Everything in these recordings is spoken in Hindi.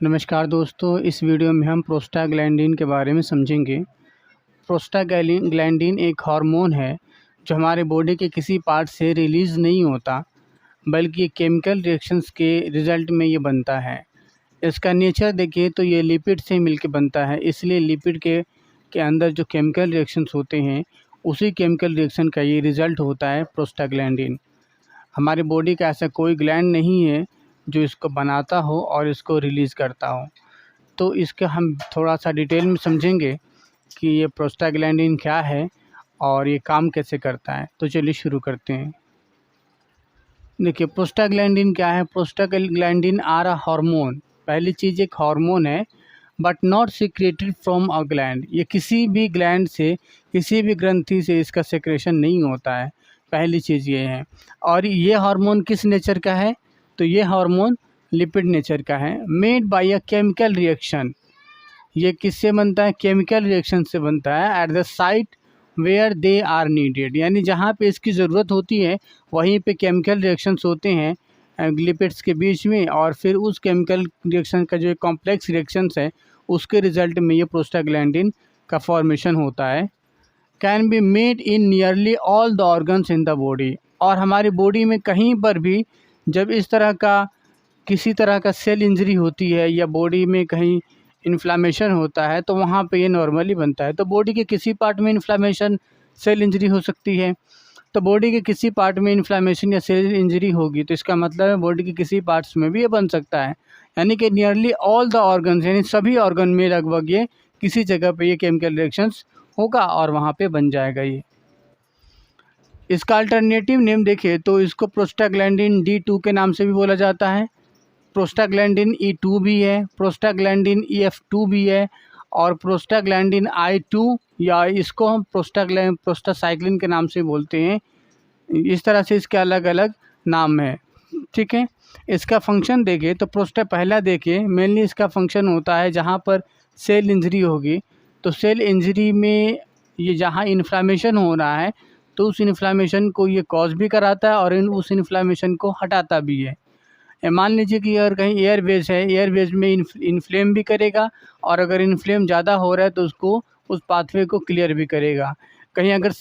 नमस्कार दोस्तों, इस वीडियो में हम प्रोस्टाग्लैंडिन के बारे में समझेंगे। प्रोस्टाग्लैंडिन एक हार्मोन है जो हमारे बॉडी के किसी पार्ट से रिलीज़ नहीं होता, बल्कि केमिकल रिएक्शंस के रिज़ल्ट में ये बनता है। इसका नेचर देखिए तो ये लिपिड से मिलके बनता है, इसलिए लिपिड के अंदर जो केमिकल रिएक्शंस होते हैं, उसी केमिकल रिएक्शन का ये रिज़ल्ट होता है प्रोस्टाग्लैंडिन। हमारे बॉडी का ऐसा कोई ग्लैंड नहीं है जो इसको बनाता हो और इसको रिलीज़ करता हो। तो इसका हम थोड़ा सा डिटेल में समझेंगे कि ये प्रोस्टाग्लैंडिन क्या है और ये काम कैसे करता है। तो चलिए शुरू करते हैं। देखिए प्रोस्टाग्लैंडिन क्या है। Prostaglandin are a hormone. पहली चीज़ एक हार्मोन है but not secreted from a gland. ये किसी भी ग्लैंड से, किसी भी ग्रंथि से इसका सेक्रेशन नहीं होता है। पहली चीज़ ये है। और ये हार्मोन किस नेचर का है? तो ये हार्मोन लिपिड नेचर का है। Made by a chemical reaction. ये किससे बनता है? केमिकल रिएक्शन से बनता है। At the site where they are needed, यानी जहाँ पे इसकी ज़रूरत होती है वहीं पे केमिकल रिएक्शंस होते हैं लिपिड्स के बीच में, और फिर उस केमिकल रिएक्शन का जो कॉम्प्लेक्स रिएक्शंस है उसके रिजल्ट में ये प्रोस्टाग्लैंडिन का फॉर्मेशन होता है। Can be made in nearly all the organs in the body. और हमारी बॉडी में कहीं पर भी जब इस तरह का किसी तरह का सेल इंजरी होती है या बॉडी में कहीं इन्फ्लामेशन होता है तो वहाँ पे ये नॉर्मली बनता है। तो बॉडी के किसी पार्ट में इन्फ्लामेशन, सेल इंजरी हो सकती है। तो बॉडी के किसी पार्ट में इन्फ्लामेशन या सेल इंजरी होगी तो इसका मतलब है बॉडी के किसी पार्ट्स में भी ये बन सकता है। यानी कि नियरली ऑल द ऑर्गन्स, यानी सभी ऑर्गन में लगभग ये किसी जगह पे ये केमिकल रिएक्शंस होगा और वहाँ पे बन जाएगा ये। इसका अल्टरनेटिव नेम देखें तो इसको प्रोस्टाग्लैंडिन D2 के नाम से भी बोला जाता है। प्रोस्टाग्लैंडिन E2 भी है, प्रोस्टाग्लैंडिन EF2 भी है, और प्रोस्टाग्लैंडिन I2 या इसको हम प्रोस्टासाइक्लिन के नाम से बोलते हैं। इस तरह से इसके अलग अलग नाम है, ठीक है। इसका फंक्शन देखें तो पहला देखिए मेनली इसका फंक्शन होता है जहाँ पर सेल इंजरी होगी तो सेल इंजरी में ये जहाँ इन्फ्लामेशन हो रहा है तो उस इन्फ्लामेशन को ये कॉज भी कराता है और उस इन्फ्लामेशन को हटाता भी है। मान लीजिए कि अगर कहीं एयरवेज है, एयरवेज में इन्फ्लेम भी करेगा, और अगर इन्फ्लेम ज़्यादा हो रहा है तो उसको उस पाथवे को क्लियर भी करेगा। कहीं अगर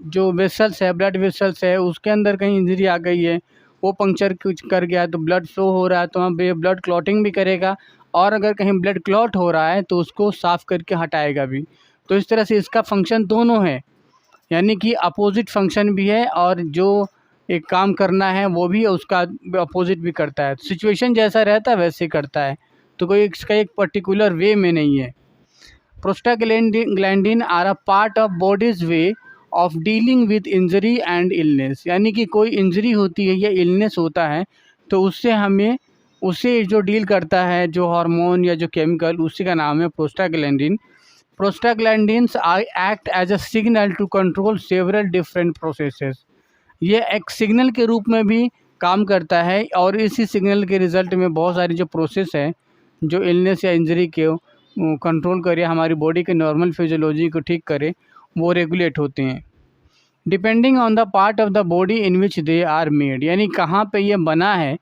जो वेसल्स है, ब्लड वेसल्स है, उसके अंदर कहीं इंजरी आ गई है, वो पंक्चर कुछ कर गया तो ब्लड फ्लो हो रहा है तो वहाँ पे ब्लड क्लॉटिंग भी करेगा, और अगर कहीं ब्लड क्लॉट हो रहा है तो उसको साफ़ करके हटाएगा भी। तो इस तरह से इसका फंक्शन दोनों है, यानी कि अपोजिट फंक्शन भी है और जो एक काम करना है वो भी उसका अपोजिट भी करता है। सिचुएशन जैसा रहता है वैसे करता है, तो कोई इसका एक पर्टिकुलर वे में नहीं है। Prostaglandin are a part of body's way of dealing with injury and illness. यानी कि कोई इंजरी होती है या इलनेस होता है तो उससे जो डील करता है जो हार्मोन या जो केमिकल, उसी का नाम है prostaglandin. Prostaglandins act as a signal to control several different processes. ये एक सिग्नल के रूप में भी काम करता है और इसी सिग्नल के रिज़ल्ट में बहुत सारी जो प्रोसेस है जो इलनेस या इंजरी के कंट्रोल करे, हमारी बॉडी के नॉर्मल फिजियोलॉजी को ठीक करे, वो रेगुलेट होते हैं। Depending on the part of the body in which they are made, यानी कहाँ पे ये बना है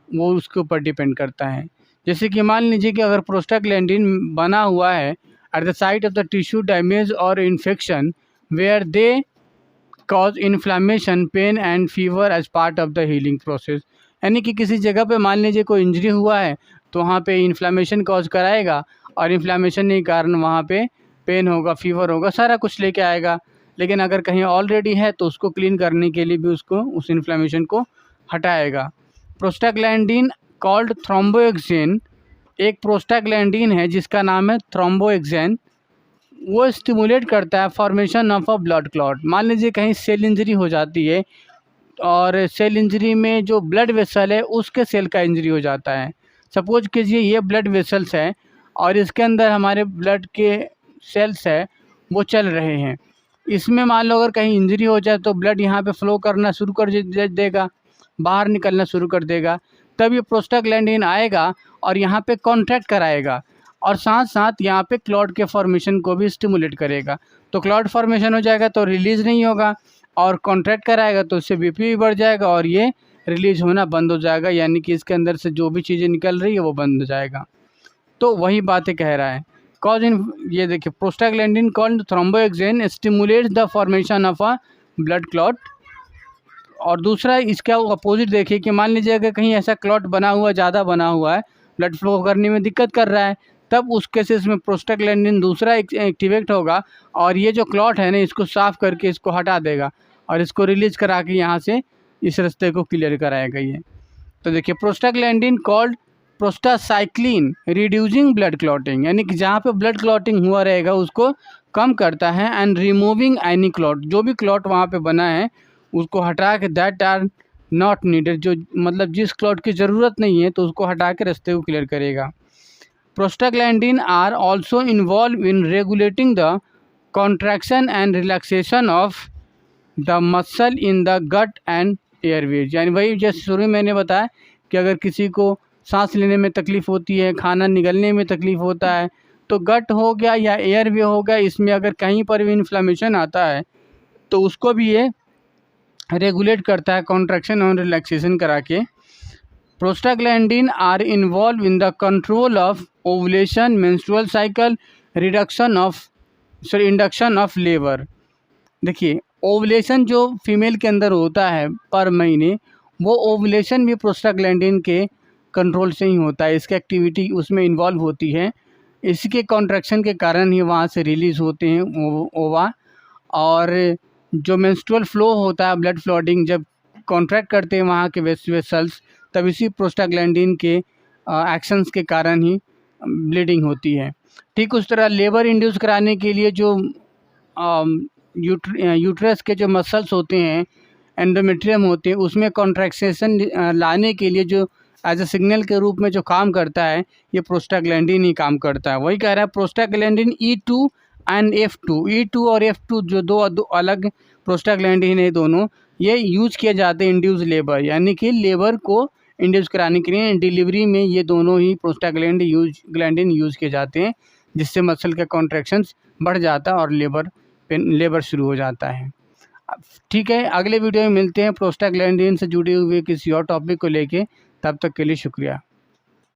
वो उसके ऊपर डिपेंड करता है। जैसे कि मान लीजिए कि अगर प्रोस्टाग्लैंडिन बना हुआ है at the site of the tissue damage और infection where they cause inflammation, pain and fever as part of the healing process. यानी कि किसी जगह पे मान लीजिए कोई इंजरी हुआ है तो वहाँ पे इन्फ्लामेशन कॉज कराएगा, और इन्फ्लामेशन के कारण वहाँ पे पेन होगा, फीवर होगा, सारा कुछ लेके आएगा। लेकिन अगर कहीं ऑलरेडी है तो उसको क्लीन करने के लिए भी उसको उस इन्फ्लामेशन को हटाएगा। प्रोस्टाग्लैंडिन कॉल्ड थ्रोम्बोएक्सिन, एक प्रोस्टाग्लैंडिन है जिसका नाम है थ्रोम्बोएक्सिन। वो स्टिमुलेट करता है formation of a blood clot. मान लीजिए कहीं सेल इंजरी हो जाती है और सेल इंजरी में जो ब्लड वेसल है उसके सेल का इंजरी हो जाता है। सपोज कीजिए ये ब्लड वेसल्स है और इसके अंदर हमारे ब्लड के सेल्स है वो चल रहे हैं। इसमें मान लो अगर कहीं इंजरी हो जाए तो ब्लड यहाँ पे फ्लो करना शुरू कर देगा, बाहर निकलना शुरू कर देगा। तब ये प्रोस्टाग्लैंडिन आएगा और यहाँ पे कॉन्ट्रैक्ट कराएगा और साथ साथ यहाँ पे क्लॉट के फॉर्मेशन को भी स्टिमुलेट करेगा। तो क्लॉट फॉर्मेशन हो जाएगा तो रिलीज़ नहीं होगा, और कॉन्ट्रैक्ट कराएगा तो उससे बीपी भी बढ़ जाएगा और ये रिलीज़ होना बंद हो जाएगा, यानी कि इसके अंदर से जो भी चीज़ें निकल रही है वो बंद हो जाएगा। तो वही बातें कह रहा है। कॉज इन, ये देखिए, prostaglandin called thromboxane stimulates the formation of a blood clot. और दूसरा इसका अपोजिट देखिए कि मान लीजिए अगर कहीं ऐसा क्लॉट बना हुआ, ज़्यादा बना हुआ है, ब्लड फ्लो करने में दिक्कत कर रहा है, तब उस केसेस में प्रोस्टाग्लैंडिन दूसरा एक्टिवेट होगा और ये जो क्लॉट है ना, इसको साफ़ करके इसको हटा देगा और इसको रिलीज करा के यहाँ से इस रास्ते को क्लियर कराएगा ये। तो देखिए, prostaglandin called prostacyclin reducing blood clotting, यानी कि जहाँ पे ब्लड क्लॉटिंग हुआ रहेगा उसको कम करता है। एंड रिमूविंग एनी क्लॉट, जो भी क्लॉट वहाँ पे बना है उसको हटा के, दैट आर नॉट नीडेड, जो मतलब जिस क्लॉट की ज़रूरत नहीं है तो उसको हटा के रास्ते को क्लियर करेगा। Prostaglandin are also involve in regulating the contraction and relaxation of the muscle in the gut and airways, यानी वही जैसे शुरू में मैंने बताया कि अगर किसी को सांस लेने में तकलीफ़ होती है, खाना निगलने में तकलीफ़ होता है, तो गट हो गया या एयरवे हो गया, इसमें अगर कहीं पर भी इन्फ्लेमेशन आता है तो उसको भी ये रेगुलेट करता है कॉन्ट्रैक्शन और रिलैक्सेशन करा के। Prostaglandin are involve in the control of ovulation, menstrual cycle, induction of labour. देखिए, ओवुलेशन जो फीमेल के अंदर होता है पर महीने, वो ओवुलेशन भी प्रोस्टाग्लैंडिन के कंट्रोल से ही होता है, इसकी एक्टिविटी उसमें इन्वॉल्व होती है। इसके कॉन्ट्रैक्शन के कारण ही वहाँ से रिलीज़ होते हैं ओवा। और जो मेंस्ट्रुअल फ्लो होता है, ब्लड फ्लोटिंग जब कॉन्ट्रैक्ट करते हैं वहाँ के वेसल्स, तब इसी प्रोस्टाग्लैंडिन के एक्शंस के कारण ही ब्लीडिंग होती है। ठीक उस तरह लेबर इंड्यूस कराने के लिए जो यूट्रस के जो मसल्स होते हैं, एंडोमेट्रियम होते हैं, उसमें कॉन्ट्रैक्शन लाने के लिए जो एज ए सिग्नल के रूप में जो काम करता है, ये प्रोस्टाग्लैंडिन ही काम करता है। वही कह रहा है, prostaglandin E2 and F2, E2 और F2 जो दो अलग प्रोस्टाग्लैंडिन है, दोनों ये यूज किए जाते हैं इंड्यूस लेबर, यानी कि लेबर को इंड्यूस कराने के लिए डिलीवरी में ये दोनों ही प्रोस्टाग्लैंडिन यूज किए जाते हैं, जिससे मसल का कॉन्ट्रैक्शंस बढ़ जाता है और लेबर शुरू हो जाता है। ठीक है, अगले वीडियो में मिलते हैं प्रोस्टाग्लैंडिन से जुड़े हुए किसी और टॉपिक को लेके। तब तक के लिए शुक्रिया।